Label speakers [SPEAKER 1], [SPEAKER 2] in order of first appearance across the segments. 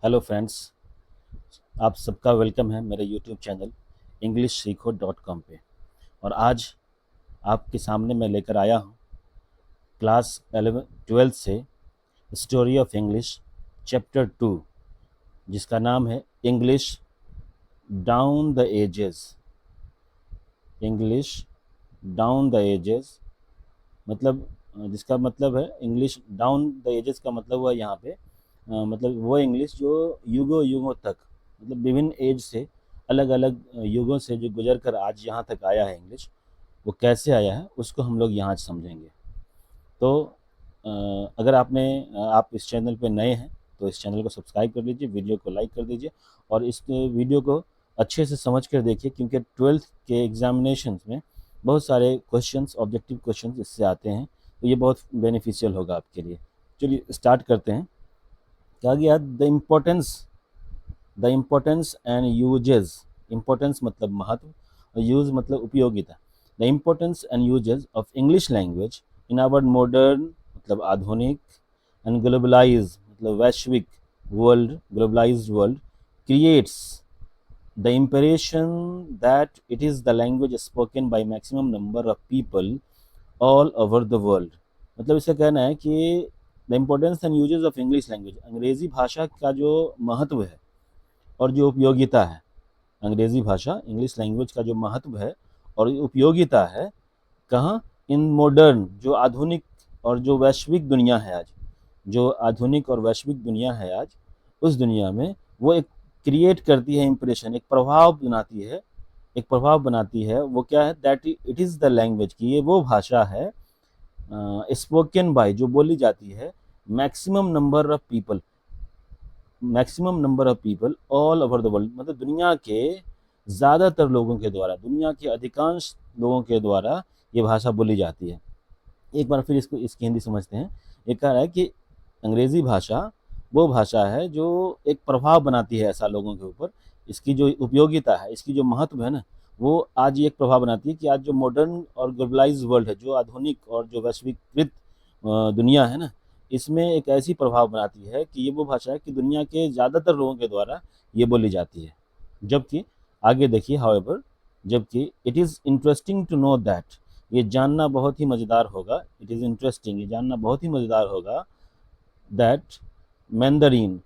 [SPEAKER 1] Hello friends, आप सबका welcome है मेरे यूट्यूब चैनल englishseekho.com पे। और आज आपके सामने मैं लेकर आया हूँ क्लास 11 12 से स्टोरी ऑफ इंग्लिश चैप्टर 2, जिसका नाम है English down the ages. English down the ages मतलब जिसका मतलब है इंग्लिश डाउन द एजेस का मतलब हुआ यहाँ पे मतलब वो इंग्लिश जो युगों युगों तक, मतलब विभिन्न एज से, अलग अलग युगों से जो गुजर कर आज यहाँ तक आया है इंग्लिश, वो कैसे आया है उसको हम लोग यहाँ समझेंगे। तो अगर आप इस चैनल पे नए हैं तो इस चैनल को सब्सक्राइब कर लीजिए, वीडियो को लाइक कर दीजिए और इस वीडियो को अच्छे से समझ कर देखिए, क्योंकि 12th के एग्जामिनेशंस में बहुत सारे क्वेश्चंस, ऑब्जेक्टिव क्वेश्चंस इससे आते हैं, तो ये बहुत बेनिफिशियल होगा आपके लिए। चलिए स्टार्ट करते हैं। कहा गया the importance and uses. Importance मतलब महत्व और यूज मतलब उपयोगिता। The importance and uses of English language in our modern मतलब आधुनिक एंड ग्लोबलाइज मतलब वैश्विक world, globalised world creates the impression that it is the language spoken by maximum number of people all over the world। मतलब इसका कहना है कि the importance and uses of English language, अंग्रेज़ी भाषा का जो महत्व है और जो उपयोगिता है, अंग्रेज़ी भाषा इंग्लिश लैंग्वेज का जो महत्व है और उपयोगिता है, कहाँ? इन मॉडर्न, जो आधुनिक और जो वैश्विक दुनिया है आज, जो आधुनिक और वैश्विक दुनिया है आज, उस दुनिया में वो एक क्रिएट करती है इम्प्रेशन, एक प्रभाव बनाती है, वो क्या है? That it is the language, कि ये वो भाषा है स्पोकन बाय, जो बोली जाती है maximum number of people, maximum number of people all over the world, मतलब दुनिया के ज़्यादातर लोगों के द्वारा, दुनिया के अधिकांश लोगों के द्वारा ये भाषा बोली जाती है। एक बार फिर इसकी हिंदी समझते हैं। ये कह रहा है कि अंग्रेज़ी भाषा वो भाषा है जो एक प्रभाव बनाती है ऐसा लोगों के ऊपर, इसकी जो उपयोगिता है, इसकी जो महत्व है ना, वो आज ये एक प्रभाव बनाती है कि आज जो मॉडर्न और ग्लोबलाइज वर्ल्ड है, जो आधुनिक और जो वैश्वीकृत दुनिया है ना, इसमें एक ऐसी प्रभाव बनाती है कि ये वो भाषा है कि दुनिया के ज़्यादातर लोगों के द्वारा ये बोली जाती है। जबकि आगे देखिए, हाउएवर, जबकि it is interesting to know that, ये जानना बहुत ही मज़ेदार होगा, इट इज़ इंटरेस्टिंग, ये जानना बहुत ही मज़ेदार होगा, दैट मैंdarin,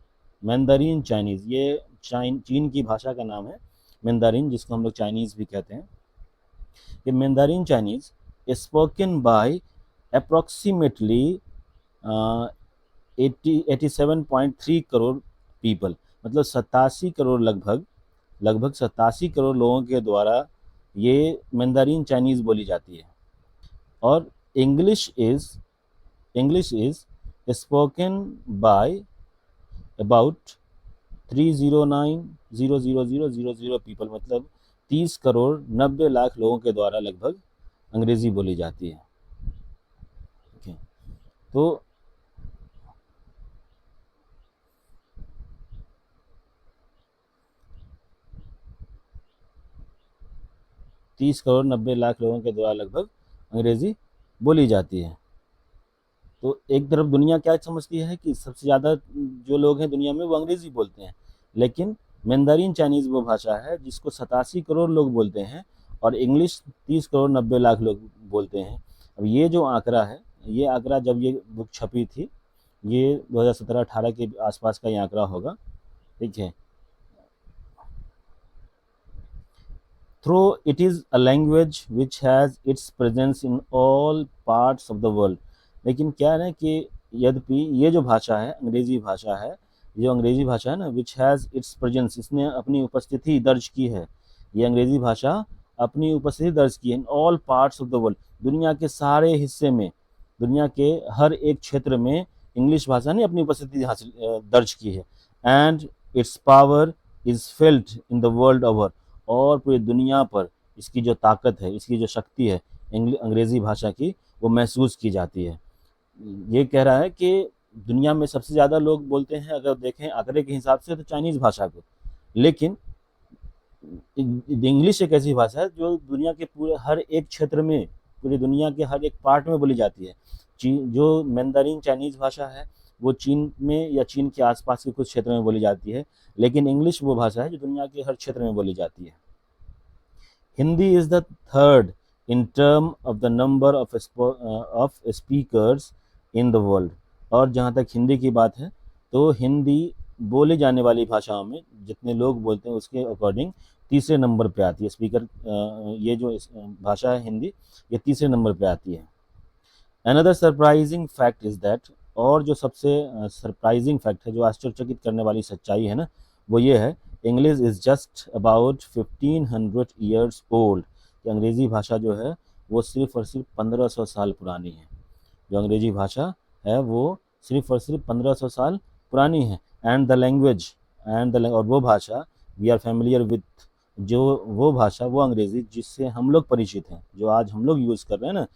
[SPEAKER 1] मैंdarin चाइनीज़, ये चीन की भाषा का नाम है मैंdarin, जिसको हम लोग चाइनीज़ भी कहते हैं। ये Mandarin Chinese spoken by approximately 87.3 crore people, मतलब 87 करोड़, लगभग 87 करोड़ लोगों के द्वारा ये मैंdarin चाइनीज़ बोली जाती है। और English is spoken by about 309,000,000 people, मतलब 30 करोड़ 90 लाख लोगों के द्वारा लगभग अंग्रेज़ी बोली जाती है। ओके, तो 30 करोड़ 90 लाख लोगों के द्वारा लगभग अंग्रेज़ी बोली जाती है। तो एक तरफ दुनिया क्या समझती है कि सबसे ज़्यादा जो लोग हैं दुनिया में वो अंग्रेज़ी बोलते हैं, लेकिन मैंdarin चाइनीज़ वो भाषा है जिसको 87 करोड़ लोग बोलते हैं और इंग्लिश 30 करोड़ 90 लाख लोग बोलते हैं। अब ये जो आंकड़ा है, ये आंकड़ा जब ये बुक छपी थी, ये 2017-18 के आसपास का ये आंकड़ा होगा, ठीक है। Though it is a language which has its presence in all parts of the world. लेकिन क्या है कि यद्यपि ये जो भाषा है, अंग्रेज़ी भाषा है, जो अंग्रेज़ी भाषा है ना, विच हैज़ इट्स प्रेजेंस, इसने अपनी उपस्थिति दर्ज की है, ये अंग्रेज़ी भाषा अपनी उपस्थिति दर्ज की है इन all parts of the world, दुनिया के सारे हिस्से में, दुनिया के हर एक क्षेत्र में इंग्लिश भाषा ने अपनी उपस्थिति हासिल दर्ज की है। And it's power is felt in the world over, और पूरी दुनिया पर इसकी जो ताकत है, इसकी जो शक्ति है अंग्रेज़ी भाषा की, वो महसूस की जाती है। ये कह रहा है कि दुनिया में सबसे ज़्यादा लोग बोलते हैं, अगर देखें आंकड़े के हिसाब से, तो चाइनीज़ भाषा को, लेकिन इंग्लिश एक ऐसी भाषा है जो दुनिया के पूरे हर एक क्षेत्र में, पूरी दुनिया के हर एक पार्ट में बोली जाती है। जो मैंdarin चाइनीज़ भाषा है, वो चीन में या चीन के आसपास के कुछ क्षेत्र में बोली जाती है, लेकिन इंग्लिश वो भाषा है जो दुनिया के हर क्षेत्र में बोली जाती है। Hindi is the third in term of the number of speakers in the world. और जहाँ तक हिंदी की बात है तो हिंदी बोली जाने वाली भाषाओं में जितने लोग बोलते हैं उसके अकॉर्डिंग तीसरे नंबर पे आती है। स्पीकर ये जो भाषा है हिंदी, ये तीसरे नंबर पे आती है। Another surprising fact is that, और जो सबसे सरप्राइजिंग फैक्ट है, जो आश्चर्यचकित करने वाली सच्चाई है ना, वो ये है, English is just about 1500 years old. कि अंग्रेज़ी भाषा जो है वो सिर्फ और सिर्फ 1500 साल पुरानी है। जो अंग्रेज़ी भाषा है वो सिर्फ और सिर्फ 1500 साल पुरानी है। एंड द लैंग्वेज और वो भाषा वी आर फैमिलियर विथ, जो वो भाषा, वो अंग्रेज़ी जिससे हम लोग परिचित हैं, जो आज हम लोग यूज़ कर रहे हैं ना,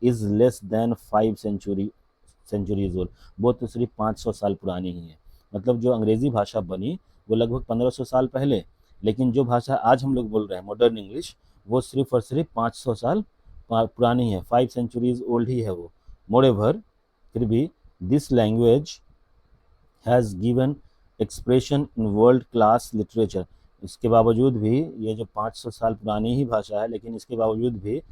[SPEAKER 1] is less than 5 centuries old. वो तो सिर्फ 500 साल पुरानी ही है। मतलब जो अंग्रेज़ी भाषा बनी वो लगभग 1500 साल पहले, लेकिन जो भाषा आज हम लोग बोल रहे हैं मॉडर्न इंग्लिश, वो सिर्फ और सिर्फ 500 साल पुरानी है, 5 सेंचुरीज ओल्ड ही है वो। मोरेवर, फिर भी this language has given expression in world class literature. इसके बावजूद भी, ये जो 500 साल पुरानी ही भाषा है, लेकिन इसके बावजूद भी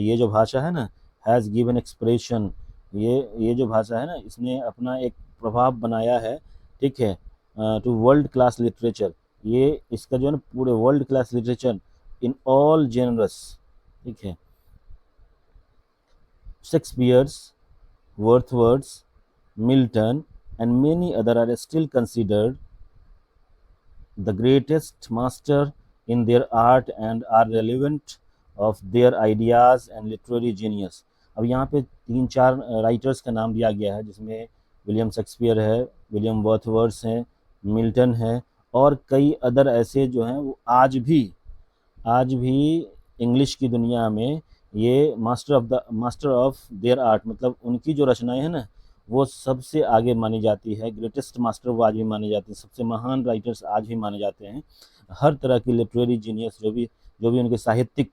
[SPEAKER 1] ये जो भाषा है ना, हैज़ गिवन एक्सप्रेशन, ये जो भाषा है ना, इसने अपना एक प्रभाव बनाया है, ठीक है, टू वर्ल्ड क्लास लिटरेचर। ये इसका जो है ना पूरे world class literature in all generous, ठीक है, Shakespeare's, Wordsworth, Milton, and many others are still considered the greatest master in their art and are relevant of their ideas and literary genius। अब यहाँ पे 3-4 राइटर्स का नाम दिया गया है, जिसमें विलियम शेक्सपियर है, विलियम वर्थवर्थ हैं, मिल्टन है, और कई अदर ऐसे जो हैं वो आज भी इंग्लिश की दुनिया में ये मास्टर ऑफ देयर आर्ट, मतलब उनकी जो रचनाएं हैं ना वो सबसे आगे मानी जाती है। ग्रेटेस्ट मास्टर वो आज भी माने जाते हैं, सबसे महान राइटर्स आज भी माने जाते हैं। हर तरह की लिटरेरी जीनियस जो भी उनके साहित्यिक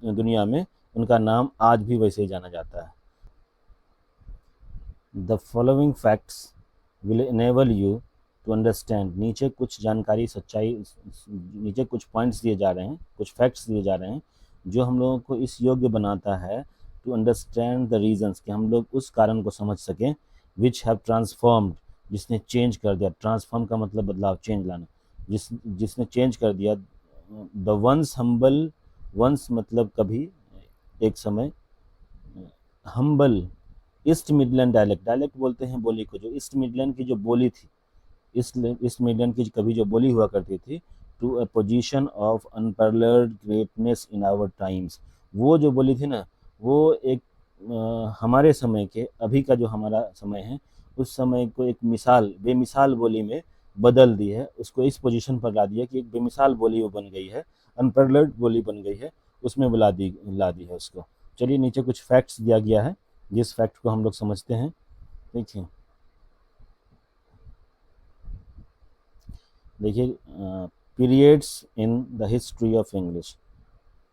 [SPEAKER 1] दुनिया में उनका नाम आज भी वैसे ही जाना जाता है। The following facts will enable you to understand. नीचे कुछ जानकारी, नीचे कुछ पॉइंट्स दिए जा रहे हैं, कुछ फैक्ट्स दिए जा रहे हैं जो हम लोगों को इस योग्य बनाता है टू अंडरस्टैंड द रीजंस, कि हम लोग उस कारण को समझ सकें, विच हैव ट्रांसफॉर्म्ड, जिसने चेंज कर दिया। ट्रांसफॉर्म का मतलब बदलाव, चेंज लाना, जिसने चेंज कर दिया। द वंस हम्बल, वंस मतलब कभी, एक समय, हम्बल ईस्ट मिडलैंड डायलेक्ट बोलते हैं बोली को, जो ईस्ट मिडलैंड की जो बोली थी, ईस्ट मिडलैंड की कभी जो बोली हुआ करती थी, to a position of unparalleled greatness in our times. वो जो बोली थी ना, वो एक हमारे समय के, अभी का जो हमारा समय है, उस समय को एक बेमिसाल बोली में बदल दी है, उसको इस पोजीशन पर ला दिया कि एक बेमिसाल बोली वो बन गई है, अनपैरेलल्ड बोली बन गई है, उसमें ला दी है उसको। चलिए नीचे कुछ फैक्ट्स दिया गया है, जिस फैक्ट को हम लोग समझते हैं। देखिए periods in the history of English.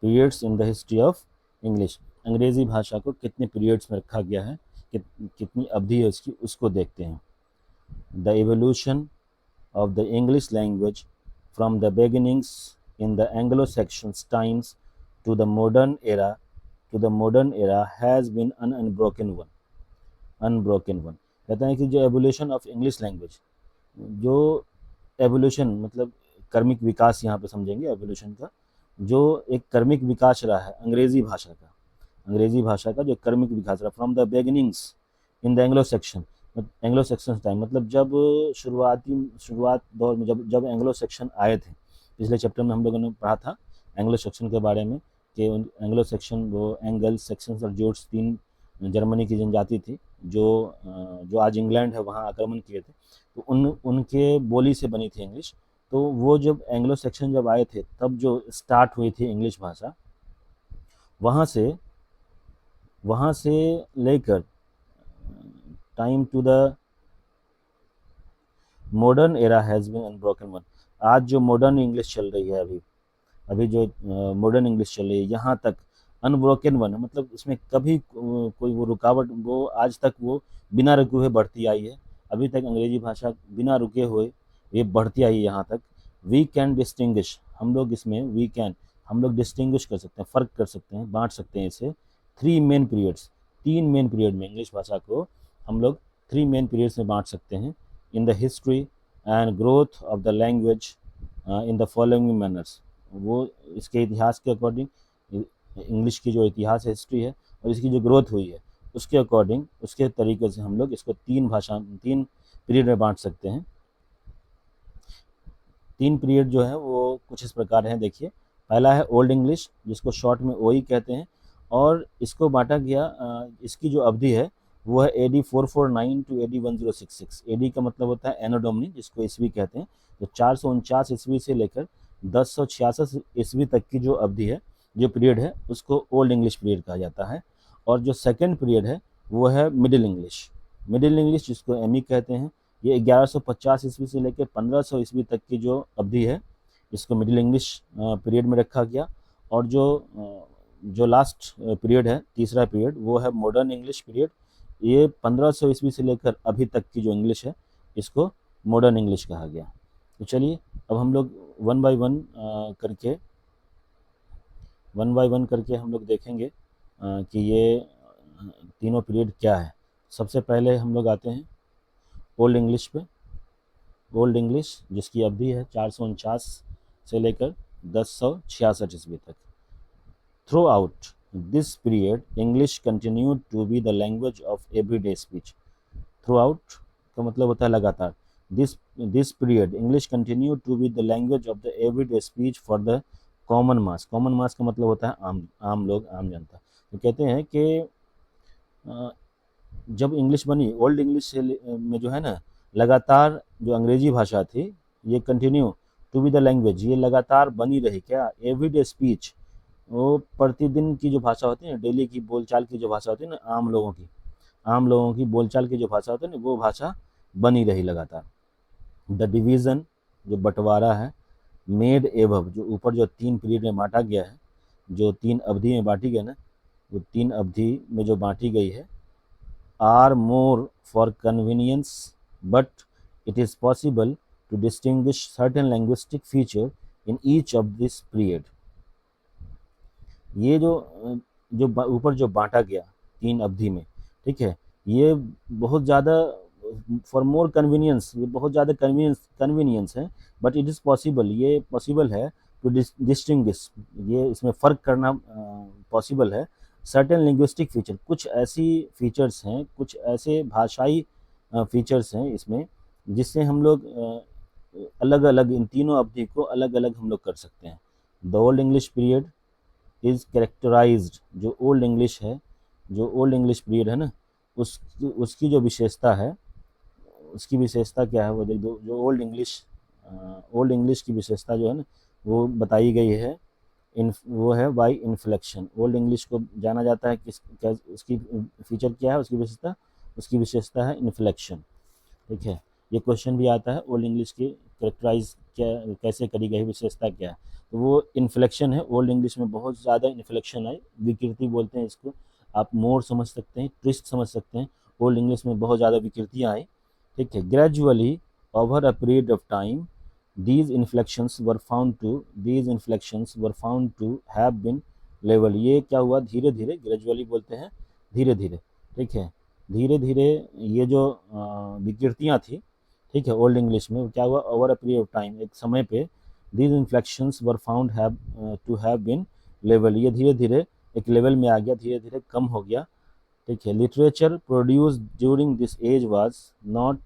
[SPEAKER 1] Periods in the history of English, अंग्रेज़ी भाषा को कितने पीरियड्स में रखा गया है, कितनी अवधि है उसकी, उसको देखते हैं। The evolution of the English language from the beginnings in the Anglo Saxon times to the modern era has been unbroken one. कहते हैं कि जो एवोल्यूशन ऑफ इंग्लिश लैंग्वेज, जो एवोल्यूशन मतलब कर्मिक विकास, यहाँ पे समझेंगे एवोल्यूशन का, जो एक कर्मिक विकास रहा है अंग्रेज़ी भाषा का जो कर्मिक विकास रहा, from the beginnings in the Anglo section time, मतलब जब शुरुआत दौर में जब एंग्लो सेक्शन आए थे। पिछले चैप्टर में हम लोगों ने पढ़ा था एंग्लो सेक्शन के बारे में, कि एंग्लो सेक्शन, वो एंगल्स, सेक्शंस और जोट्स 3 जर्मनी की जनजाति थी, जो आज इंग्लैंड है, वहाँ आक्रमण किए थे, तो उनके बोली से बनी थी इंग्लिश। तो वो जब एंग्लो सेक्शन जब आए थे, तब जो स्टार्ट हुई थी इंग्लिश भाषा, वहाँ से लेकर time to the modern era has been unbroken one. आज जो मॉडर्न इंग्लिश चल रही है, अभी जो मॉडर्न इंग्लिश चल रही है, यहाँ तक अनब्रोकन वन है, मतलब इसमें कभी कोई वो रुकावट, वो आज तक वो बिना रुके हुए बढ़ती आई है। अभी तक अंग्रेजी भाषा बिना रुके हुए ये बढ़ती आई है यहाँ तक। वी कैन डिस्टिंग्विश, हम लोग इसमें वी कैन, हम लोग डिस्टिंग्विश कर सकते हैं, फ़र्क कर सकते हैं, बांट सकते हैं इसे थ्री मेन पीरियड्स, तीन मेन पीरियड में इंग्लिश भाषा को हम लोग थ्री मेन पीरियड्स में बांट सकते हैं। In the history and growth of the language in the following manners, वो इसके इतिहास के अकॉर्डिंग, इंग्लिश की जो इतिहास है, हिस्ट्री है, और इसकी जो ग्रोथ हुई है उसके अकॉर्डिंग, उसके तरीके से हम लोग इसको तीन पीरियड में बांट सकते हैं। तीन पीरियड जो है वो कुछ इस प्रकार हैं, देखिए। पहला है ओल्ड इंग्लिश, जिसको शॉर्ट में ओई कहते हैं, और इसको बांटा गया, इसकी जो अवधि है वो है AD 449 टू AD 1066। AD का मतलब होता है एनो डोमिनी, जिसको ईस्वी कहते हैं। तो 449 ईस्वी से लेकर 1066 ईस्वी तक की जो अवधि है, जो पीरियड है, उसको ओल्ड इंग्लिश पीरियड कहा जाता है। और जो सेकेंड पीरियड है वो है मिडिल इंग्लिश। मिडिल इंग्लिश, जिसको एमी कहते हैं, ये 1150 ईस्वी से लेकर 1500 ईस्वी तक की जो अवधि है, इसको मिडिल इंग्लिश पीरियड में रखा गया। और जो लास्ट पीरियड है, तीसरा पीरियड, वो है मॉडर्न इंग्लिश पीरियड। ये 1500 ईस्वी से लेकर अभी तक की जो इंग्लिश है, इसको मॉडर्न इंग्लिश कहा गया। तो चलिए अब हम लोग वन बाय वन करके हम लोग देखेंगे कि ये तीनों पीरियड क्या है। सबसे पहले हम लोग आते हैं ओल्ड इंग्लिश पे। ओल्ड इंग्लिश, जिसकी अवधि है 449 से लेकर 1066 ईस्वी तक। Throughout this period English continued to be the language of everyday speech. Throughout का मतलब होता है लगातार। This period English continued to be the language of the everyday speech for the common mass. Common mass का मतलब होता है आम लोग, आम जनता। तो कहते हैं कि जब इंग्लिश बनी, ओल्ड इंग्लिश से में जो है ना, लगातार जो अंग्रेजी भाषा थी, ये continue to be the language, ये लगातार बनी रही। क्या? एवरीडे स्पीच, वो प्रतिदिन की जो भाषा होती है ना, डेली की बोलचाल की जो भाषा होती है ना, आम लोगों की बोलचाल की जो भाषा होती है ना, वो भाषा बनी रही लगातार। द डिवीज़न, जो बंटवारा है, मेड एबव, जो ऊपर जो तीन पीरियड में बांटा गया है, जो तीन अवधि में बांटी गई ना, वो तीन अवधि में जो बांटी गई है, are more for convenience, but it is possible to distinguish certain linguistic feature in each of this period। ये जो ऊपर जो बांटा गया तीन अवधि में, ठीक है, ये बहुत ज़्यादा फॉर मोर कन्वीनियंस, ये बहुत ज़्यादा कन्वीनियंस है। बट इट इज़ पॉसिबल, ये पॉसिबल है टू डिस्टिंग्विश, ये इसमें फ़र्क करना पॉसिबल है। सर्टेन लिंग्विस्टिक फीचर, कुछ ऐसी फीचर्स हैं, कुछ ऐसे भाषाई फीचर्स हैं इसमें, जिससे हम लोग अलग अलग इन तीनों अवधि को अलग अलग हम लोग कर सकते हैं। The old English period is characterised, जो ओल्ड इंग्लिश है, जो ओल्ड इंग्लिश पीरियड है ना, उसकी जो विशेषता है, उसकी विशेषता क्या है वो देख दो। जो ओल्ड इंग्लिश की विशेषता जो है ना, वो बताई गई है, वो है बाय इन्फ्लेक्शन। ओल्ड इंग्लिश को जाना जाता है क्या, उसकी फीचर क्या है, उसकी विशेषता है इन्फ्लेक्शन। ठीक है, ये क्वेश्चन भी आता है, ओल्ड इंग्लिश की करेक्टराइज क्या, कैसे करी गई, विशेषता क्या है। तो वो इन्फ्लेक्शन है। ओल्ड इंग्लिश में बहुत ज़्यादा इन्फ्लेक्शन आई, विकृति बोलते हैं इसको, आप मोड़ समझ सकते हैं, ट्विस्ट समझ सकते हैं। ओल्ड इंग्लिश में बहुत ज़्यादा विकृतियाँ आई। ठीक है, gradually over a period of time these inflections were found to have been level। ये क्या हुआ, धीरे धीरे, ग्रेजुअली बोलते हैं धीरे धीरे, ठीक है, धीरे धीरे ये जो विकृतियाँ थी, ठीक है, ओल्ड इंग्लिश में क्या हुआ, over a period of time, एक समय पे these inflections were found to have been level, ये धीरे धीरे एक लेवल में आ गया, धीरे धीरे कम हो गया। ठीक है, literature produce during this age was not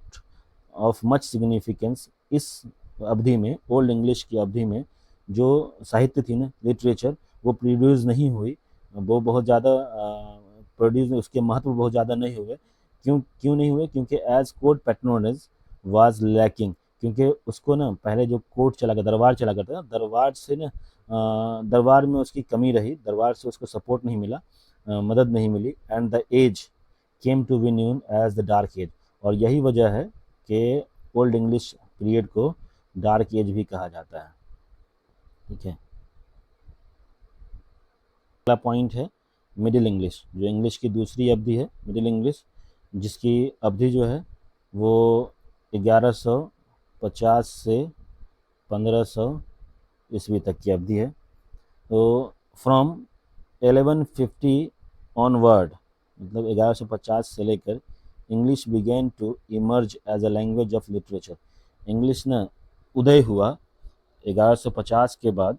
[SPEAKER 1] of much significance. इस अवधि में, ओल्ड इंग्लिश की अवधि में जो साहित्य थी ना, लिटरेचर, वो प्रोड्यूस नहीं हुई, वो बहुत ज़्यादा प्रोड्यूस, उसके महत्व बहुत ज़्यादा नहीं हुए। क्यों नहीं हुए? क्योंकि as court patronage was lacking, क्योंकि उसको ना पहले जो कोर्ट चला गया, दरबार चला करता था, दरबार से ना दरबार में उसकी कमी रही, दरबार से उसको सपोर्ट नहीं मिला, मदद नहीं मिली। And the age came to be known as the dark age, और यही वजह है कि ओल्ड इंग्लिश पीरियड को डार्क एज भी कहा जाता है। ठीक है, अगला पॉइंट है मिडिल इंग्लिश, जो इंग्लिश की दूसरी अवधि है मिडिल इंग्लिश, जिसकी अवधि जो है वो 1150 से 1500 ईस्वी तक की अवधि है। तो फ्रॉम 1150 ऑनवर्ड, मतलब 1150 से लेकर English began to emerge as a language of literature. English ना उदय हुआ 1150 के बाद,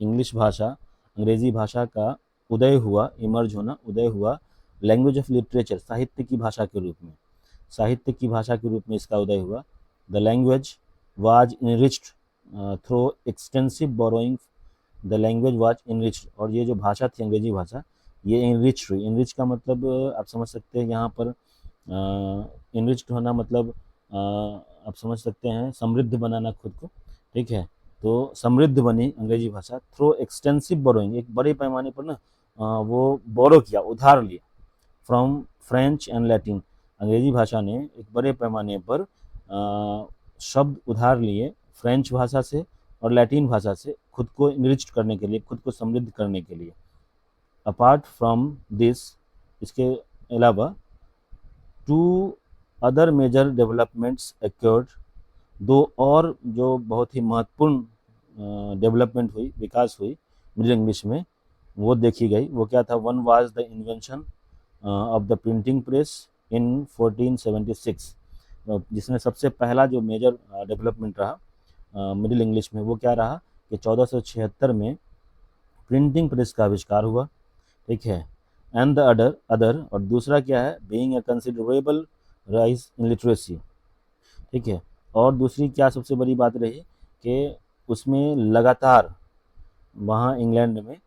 [SPEAKER 1] इंग्लिश भाषा अंग्रेज़ी भाषा का उदय हुआ, इमर्ज होना, उदय हुआ लैंग्वेज ऑफ लिटरेचर, साहित्य की भाषा के रूप में, साहित्य की भाषा के रूप में इसका उदय हुआ। The language was enriched through extensive borrowing, the language was enriched, और ये जो भाषा थी अंग्रेजी भाषा, ये इनरिच हुई। इनरिच का मतलब आप समझ सकते हैं यहाँ पर, इनरिच्ड होना मतलब आप समझ सकते हैं समृद्ध बनाना खुद को, ठीक है। तो समृद्ध बनी अंग्रेजी भाषा थ्रू एक्सटेंसिव बोरोइंग, एक बड़े पैमाने पर ना वो बोरो किया, उधार लिया, फ्रॉम फ्रेंच एंड लैटिन, अंग्रेजी भाषा ने एक बड़े पैमाने पर शब्द उधार लिए फ्रेंच भाषा से और लैटिन भाषा से, खुद को इनरिच्ड करने के लिए, खुद को समृद्ध करने के लिए। अपार्ट फ्रॉम दिस, इसके अलावा two other major developments occurred, दो और जो बहुत ही महत्वपूर्ण डेवलपमेंट हुई, विकास हुई मिडिल इंग्लिश में, वो देखी गई। वो क्या था? One was the invention of the printing press in 1476, जिसमें सबसे पहला जो मेजर डेवलपमेंट रहा मिडिल इंग्लिश में, वो क्या रहा कि 1476 में प्रिंटिंग प्रेस का आविष्कार हुआ, ठीक है। एंड द अदर और दूसरा क्या है? Being a considerable rise in literacy, ठीक है। और दूसरी क्या सबसे बड़ी बात रही कि उसमें लगातार वहाँ इंग्लैंड में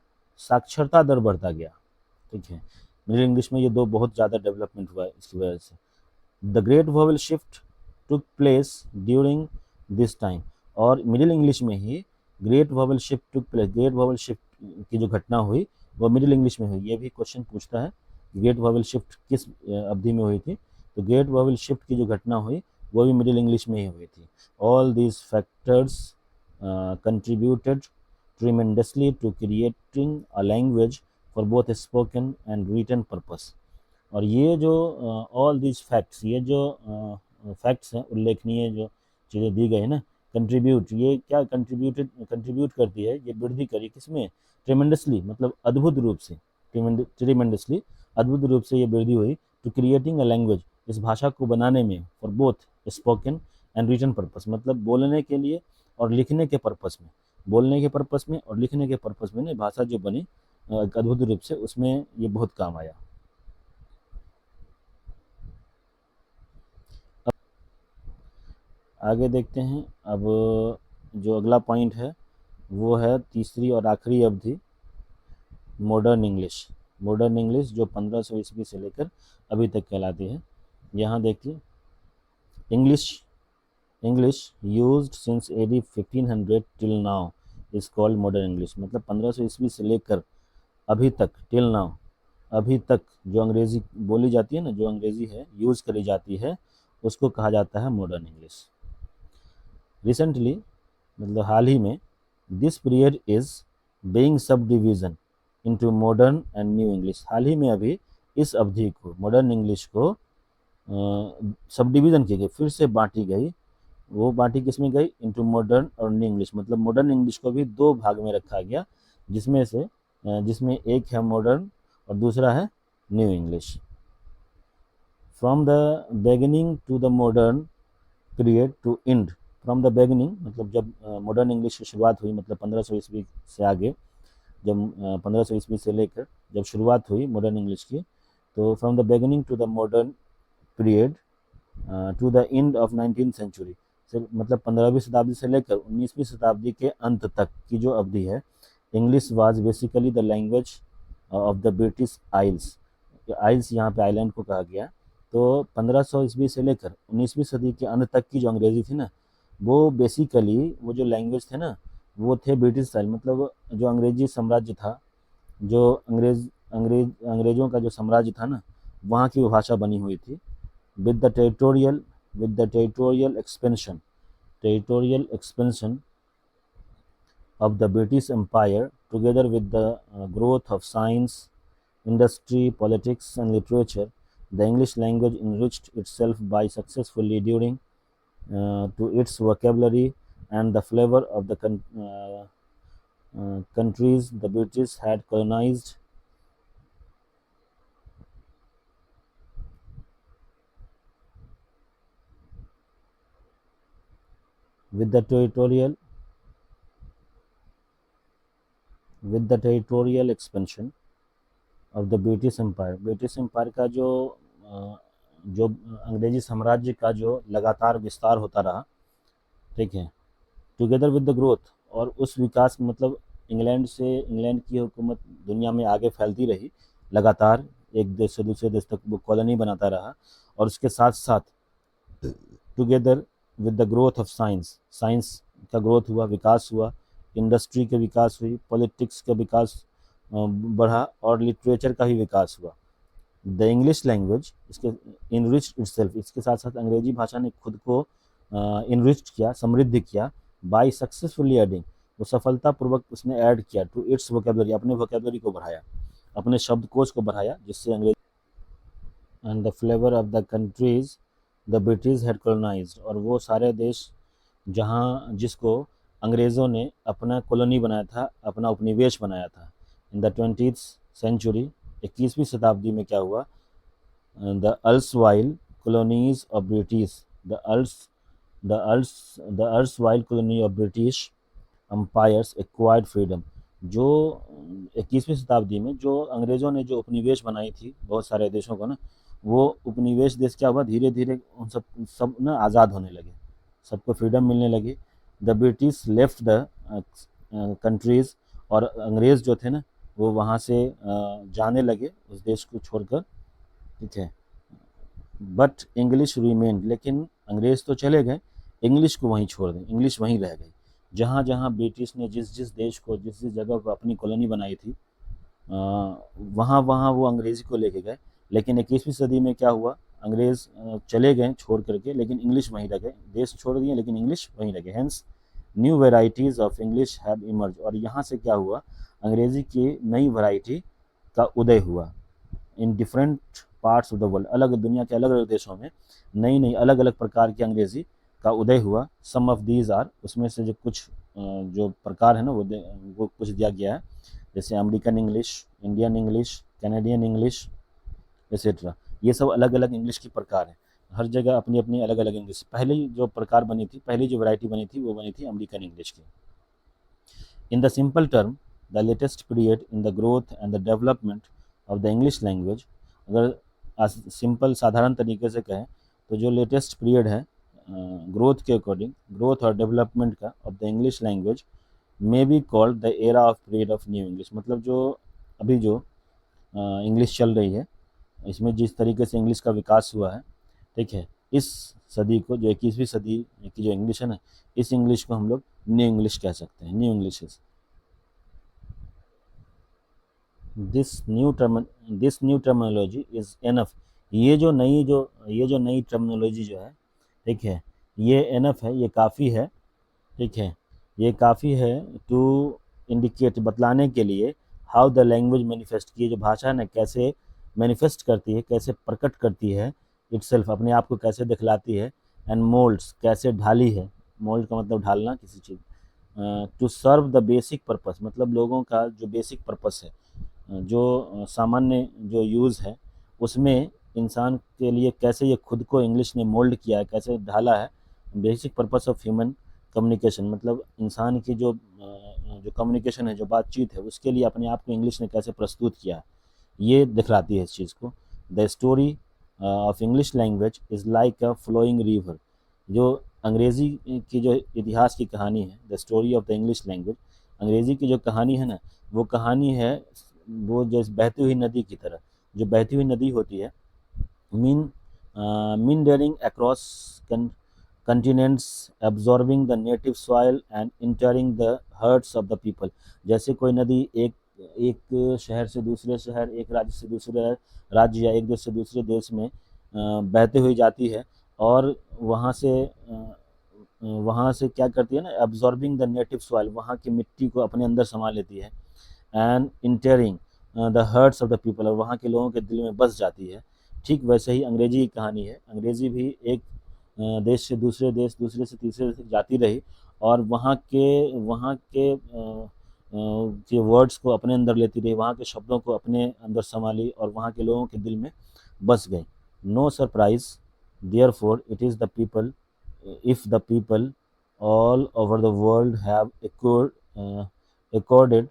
[SPEAKER 1] साक्षरता दर बढ़ता गया, ठीक है। मिडिल इंग्लिश में ये दो बहुत ज़्यादा डेवलपमेंट हुआ है इसकी वजह से। The great vowel shift took place during this time, और मिडिल इंग्लिश में ही great vowel shift took place, great vowel shift की जो घटना हुई वो मिडिल इंग्लिश में हुई। ये भी क्वेश्चन पूछता है ग्रेट वोवेल शिफ्ट किस अवधि में हुई थी, तो ग्रेट वोवेल शिफ्ट की जो घटना हुई वो भी मिडिल इंग्लिश में ही हुई थी। All these factors contributed tremendously to creating a language for both spoken and written purpose। और ये जो ऑल दीज फैक्ट्स, ये जो फैक्ट्स हैं, उल्लेखनीय जो चीज़ें दी गई है ना, कंट्रीब्यूट, ये क्या कंट्रीब्यूट करती है, ये वृद्धि करी किसमें? ट्रेमेंडसली, मतलब अद्भुत रूप से, ट्रेमेंडसली अद्भुत रूप से ये वृद्धि हुई टू क्रिएटिंग अ लैंग्वेज, इस भाषा को बनाने में, for both spoken and written purpose, मतलब बोलने के लिए और लिखने के पर्पस में, बोलने के पर्पस में और लिखने के पर्पस में ने भाषा जो बनी अद्भुत रूप से, उसमें ये बहुत काम आया। आगे देखते हैं। अब जो अगला पॉइंट है वो है तीसरी और आखिरी अवधि, मॉडर्न इंग्लिश। मॉडर्न इंग्लिश जो 1500 ईस्वी से लेकर अभी तक कहलाती है। यहाँ देखिए, English used since AD 1500 till now is called modern English, मतलब 1500 ईस्वी से लेकर अभी तक, टिल नाउ, अभी तक जो अंग्रेज़ी बोली जाती है ना, जो अंग्रेज़ी है यूज़ करी जाती है, उसको कहा जाता है मॉडर्न इंग्लिश। रिसेंटली, मतलब हाल ही में, this period is being sub division into modern and new English, हाल ही में अभी इस अवधि को, मॉडर्न इंग्लिश को सब डिवीज़न की गई, फिर से बांटी गई। वो बांटी किसमें गई? इनटू मॉडर्न और न्यू इंग्लिश, मतलब मॉडर्न इंग्लिश को भी दो भाग में रखा गया, जिसमें एक है मॉडर्न और दूसरा है new English. From the beginning to the modern period to end, from the beginning मतलब जब मॉडर्न इंग्लिश की शुरुआत हुई, मतलब 1500 ईस्वी से आगे, जब 1500 ईस्वी से लेकर जब शुरुआत हुई मॉडर्न इंग्लिश की, तो from the beginning to the modern period to the end of 19th century, मतलब 15वीं शताब्दी से लेकर 19वीं शताब्दी के अंत तक की जो अवधि है, English was basically the language of the British Isles. Isles यहाँ पे आइलैंड को कहा गया। तो 1500 ईस्वी से लेकर 19वीं सदी के अंत तक की जो अंग्रेज़ी थी ना, वो बेसिकली वो जो लैंग्वेज थे ना, वो थे ब्रिटिश स्टाइल, मतलब जो अंग्रेजी साम्राज्य था, जो अंग्रेज़ों का जो साम्राज्य था ना, वहाँ की वो भाषा बनी हुई थी। with the territorial expansion of the British Empire together with the growth of science, industry, politics, and literature, the English language enriched itself by successfully during to its vocabulary and the flavor of the countries the British had colonized. With the territorial expansion of the British Empire, British Empire का जो अंग्रेजी साम्राज्य का जो लगातार विस्तार होता रहा, ठीक है, टुगेदर विद द ग्रोथ, और उस विकास मतलब इंग्लैंड की हुकूमत दुनिया में आगे फैलती रही लगातार, एक देश से दूसरे देश तक वो कॉलोनी बनाता रहा, और उसके साथ साथ together with the growth of science का ग्रोथ हुआ, विकास हुआ, इंडस्ट्री का विकास हुई, पॉलिटिक्स का विकास बढ़ा, और लिटरेचर का भी विकास हुआ। द इंग्लिश लैंग्वेज इसके इनरिच्ड इटसेल्फ, इसके साथ साथ अंग्रेजी भाषा ने खुद को इनरिच्ड किया, समृद्ध किया, बाय सक्सेसफुली एडिंग, वो सफलतापूर्वक उसने ऐड किया, टू इट्स वोकेबलरी, अपने वोकेबलरी को बढ़ाया, अपने शब्दकोश को बढ़ाया, जिससे अंग्रेजी and the flavour of the countries the British had colonised, और वो सारे देश जिसको अंग्रेज़ों ने अपना कॉलोनी बनाया था, अपना उपनिवेश बनाया था। इन द 20th सेंचुरी, 21वीं शताब्दी में क्या हुआ, the erstwhile colonies of British, the erstwhile colony of British empires acquired freedom, जो 21वीं शताब्दी में जो अंग्रेज़ों ने जो उपनिवेश बनाई थी बहुत सारे देशों को ना, वो उपनिवेश देश क्या हुआ, धीरे धीरे उन सब ना आज़ाद होने लगे, सबको फ्रीडम मिलने लगी। The British left the countries, और अंग्रेज़ जो थे ना वो वहाँ से जाने लगे उस देश को छोड़कर, ठीक है। बट इंग्लिश रिमेन्ड, लेकिन अंग्रेज़ तो चले गए, इंग्लिश को वहीं छोड़ दें, इंग्लिश वहीं रह गई। जहाँ जहाँ ब्रिटिश ने जिस देश को जिस जगह पर अपनी कॉलोनी बनाई थी, वहाँ वहाँ वो अंग्रेज़ी को लेके गए। लेकिन 21वीं सदी में क्या हुआ, अंग्रेज़ चले गए छोड़ करके, लेकिन इंग्लिश वहीं रह गए, देश छोड़ दिए लेकिन इंग्लिश वहीं रह गए। Hence new varieties of English have emerge, और यहाँ से क्या हुआ, अंग्रेज़ी की नई वैरायटी का उदय हुआ। In different parts of the world, अलग दुनिया के अलग अलग देशों में नई अलग अलग प्रकार की अंग्रेज़ी का उदय हुआ। सम ऑफ दीज आर, उसमें से जो कुछ जो प्रकार है ना वो कुछ दिया गया है, जैसे American English, Indian English, Canadian English etcetera. ये सब अलग अलग इंग्लिश की प्रकार है, हर जगह अपनी अपनी अलग अलग इंग्लिश। पहली जो प्रकार बनी थी, पहली जो वैरायटी बनी थी वो बनी थी अमेरिकन इंग्लिश की। In the simple term, the latest period in the growth and the development of the English language, अगर सिंपल साधारण तरीके से कहें तो जो लेटेस्ट पीरियड है ग्रोथ के अकॉर्डिंग, ग्रोथ और डेवलपमेंट का of the English language may be called the era of period of new English, मतलब जो अभी जो इंग्लिश चल रही है, इसमें जिस तरीके से इंग्लिश का विकास हुआ है, ठीक है, इस सदी को, जो 21वीं सदी की जो इंग्लिश है ना, इस इंग्लिश को हम लोग न्यू इंग्लिश कह सकते हैं, new English. This new terminology is enough, ये जो नई टर्मिनोलॉजी जो है, ठीक है, ये एनफ है, ये काफ़ी है, ठीक है, ये काफ़ी है टू इंडिकेट, बतलाने के लिए, हाउ द लैंग्वेज मैनिफेस्ट, की जो भाषा है ना कैसे मैनिफेस्ट करती है, कैसे प्रकट करती है, इटसेल्फ, अपने आप को कैसे दिखलाती है, एंड मोल्ड्स, कैसे ढाली है, मोल्ड का मतलब ढालना किसी चीज़, to serve the basic purpose, मतलब लोगों का जो बेसिक पर्पस है, जो सामान्य जो यूज़ है, उसमें इंसान के लिए कैसे ये खुद को इंग्लिश ने मोल्ड किया है, कैसे ढाला है। Basic purpose of human communication, मतलब इंसान की जो कम्युनिकेशन है, जो बातचीत है, उसके लिए अपने आप को इंग्लिश ने कैसे प्रस्तुत किया है, ये दिखलाती है इस चीज़ को। The story of English language is like a flowing river, जो अंग्रेज़ी की जो इतिहास की कहानी है, the story of the English language, अंग्रेज़ी की जो कहानी है ना, वो कहानी है वो जैसे बहती हुई नदी की तरह, जो बहती हुई नदी होती है, meandering across continents, absorbing the native soil and entering the hearts of the people, जैसे कोई नदी एक शहर से दूसरे शहर, एक राज्य से दूसरे राज्य, या एक देश से दूसरे देश में बहते हुए जाती है, और वहाँ से क्या करती है ना, एब्जॉर्बिंग द नेटिव सॉइल, वहाँ की मिट्टी को अपने अंदर समा लेती है, and entering the hearts of the people, और वहाँ के लोगों के दिल में बस जाती है। ठीक वैसे ही अंग्रेजी की कहानी है। अंग्रेजी भी एक देश से दूसरे देश, दूसरे से तीसरे देश जाती रही और वहाँ के वर्ड्स को अपने अंदर लेती रही, वहाँ के शब्दों को अपने अंदर समा ली और वहाँ के लोगों के दिल में बस गई। No surprise therefore it is the people, if the people all over the world have accorded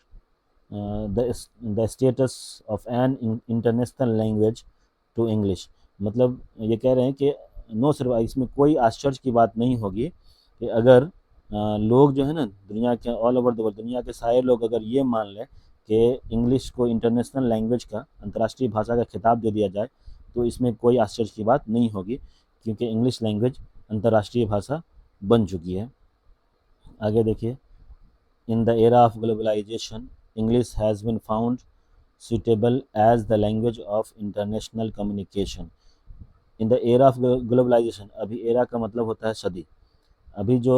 [SPEAKER 1] the status of an international language to English। मतलब ये कह रहे हैं कि नो सरप्राइज, इसमें कोई आश्चर्य की बात नहीं होगी कि अगर लोग जो है ना दुनिया के ऑल ओवर द वर्ल्ड, दुनिया के सारे लोग अगर ये मान लें कि इंग्लिश को इंटरनेशनल लैंग्वेज का, अंतर्राष्ट्रीय भाषा का खिताब दे दिया जाए, तो इसमें कोई आश्चर्य की बात नहीं होगी, क्योंकि इंग्लिश लैंग्वेज अंतर्राष्ट्रीय भाषा बन चुकी है। आगे देखिए, in the era of globalisation English has been found suitable as the language of international communication। In the era of globalisation, अभी एरा का मतलब होता है सदी, अभी जो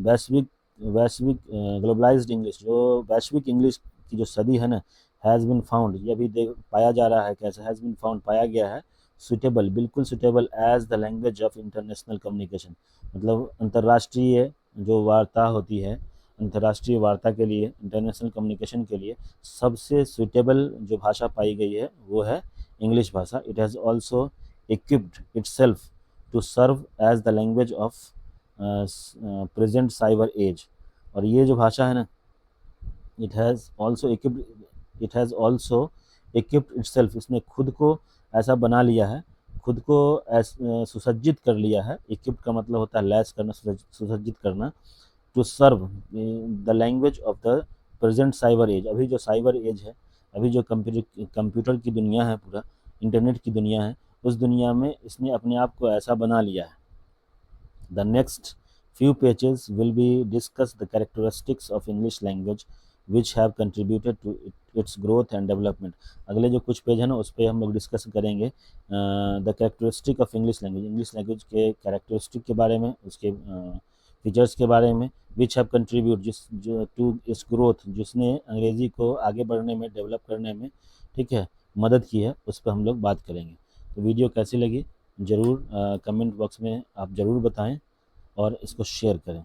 [SPEAKER 1] वैश्विक वैश्विक ग्लोबलाइज्ड इंग्लिश, जो वैश्विक इंग्लिश की जो सदी है ना, हैज़ बीन फाउंड, ये अभी देख पाया जा रहा है कैसे, हैज़ बीन फाउंड पाया गया है, सुटेबल बिल्कुल suitable, as the language of international communication, मतलब अंतर्राष्ट्रीय जो वार्ता होती है, अंतर्राष्ट्रीय वार्ता के लिए, इंटरनेशनल कम्युनिकेशन के लिए सबसे सुटेबल जो भाषा पाई गई है वो है इंग्लिश भाषा। It has also equipped itself to serve as the language of present cyber age. और ये जो भाषा है ना, it has also equipped itself, इसने खुद को ऐसा बना लिया है, खुद को सुसज्जित कर लिया है। इक्विप्ड का मतलब होता है लैस करना, सुसज्जित करना। To serve the language of the present cyber age, अभी जो साइबर एज है, अभी जो कंप्यूटर की दुनिया है, पूरा इंटरनेट की दुनिया है, उस दुनिया में इसने अपने आप को ऐसा बना लिया है। The next few pages will be discuss the characteristics of English language which have contributed to its growth and development। अगले जो कुछ पेज है ना, उस पर हम लोग डिस्कस करेंगे the characteristic of English language, English language के कैरेक्टरिस्टिक के बारे में, उसके फीचर्स के बारे में, which have contribute to its growth, जिसने अंग्रेज़ी को आगे बढ़ने में, डेवलप करने में, ठीक है, मदद की है, उस पर हम लोग बात करेंगे। तो वीडियो कैसी लगी ज़रूर कमेंट बॉक्स में आप ज़रूर बताएं और इसको शेयर करें।